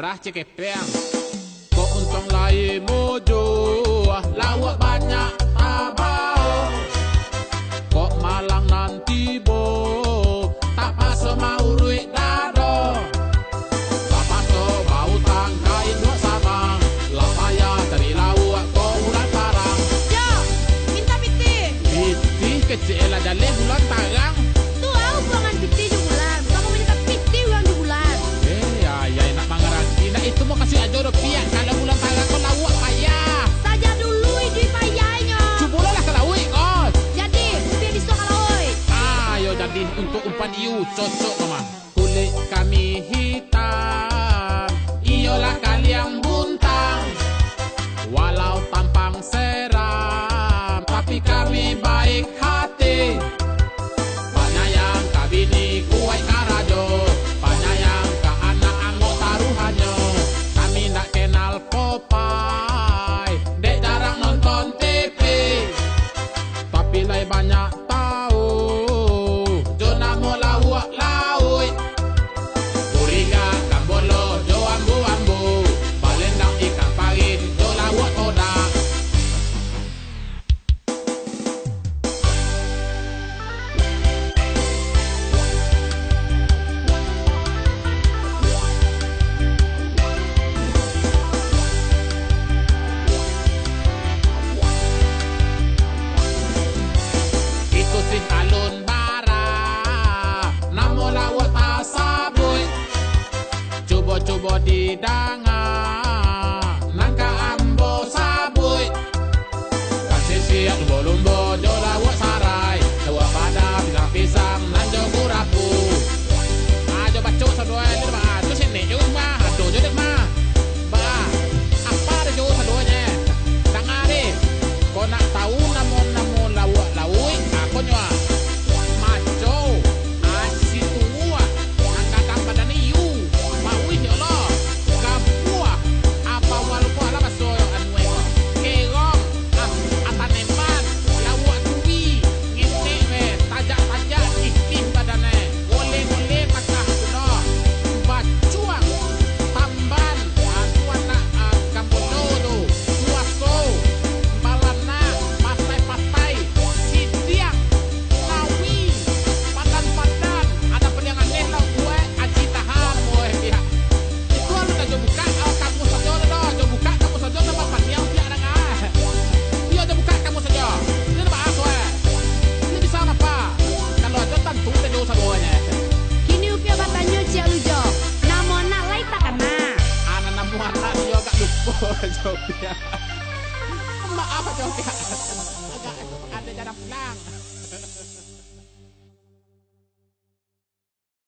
arah Cikepeng. Kok untung lai mojo, lawak banyak tabau. Kok malang nanti bo, tak paso mau ruik dado. Tak paso bau tangkai dua sabang, lapaya dari lawak kok ulang parang. Ya, minta piti. Piti kecil lah jaleh ulang tarang. Tuh aku buangan piti di bulan. Kamu minta piti uang di bulan. Ya enak mangaraki. Nah itu mau kasih aja rupiah. Kalau ulang tarang kau lawak payah. Saja dulu duit payahnya. Cubulah lah kalau kos. Jadi, rupiah bisa kalau oi. Ayo jadi untuk umpan iu cocok mama. Kulit kami hitam, iyalah kalian buntang. Walau tampang seram, tapi kami baik hati. Panyayang kabini kuai karajo, panyayang ke anak anggo taruhannya. Kami nak kenal Popeye, dek jarang nonton TV, tapi lai banyak tahu. Jona mo lawak laut, Kuriga kambolo jo ambu-ambu, balendang ikan parit jo lawak odak. Itu sih alun bara, namo lawak tasaboy. Coba-coba di danga, nangka ambo saboy. Kasih siap lumbo-lumbo jo lawak sarai, dua pada pisang-pisang nanjo kurapu. Ajo bacok sadua ini mah, tu sini jo mah, aduh jo dek mah. Bah, apa ada jo saduanya? Tangare, kau nak tahu namo lawak laui? Aku nyoa maco asi tua angkat badan iu mau ya Allah kapua apa walau ala basoyo anwe kerong ataneman lawak tuwi ngene we tajak ikih badane gole maka kuno bacuang tamban atuan nak kambodo tu suaso balana patai sitiang lawi padan ada peliang aneh lau gue aci tahan boy pihak itu lu tak jauh buka kamu saja dah jauh buka kamu saja nama paniau pihak dengar dia jauh buka kamu saja ini nama aku ini bisa apa kalau ada tentu tak jauh sadonya Kini rupiah batanya cia lujo. Namo nak lai tak kena. anak namu anak dia agak lupa jauh pihak maaf jauh pihak agak ada jarang pulang.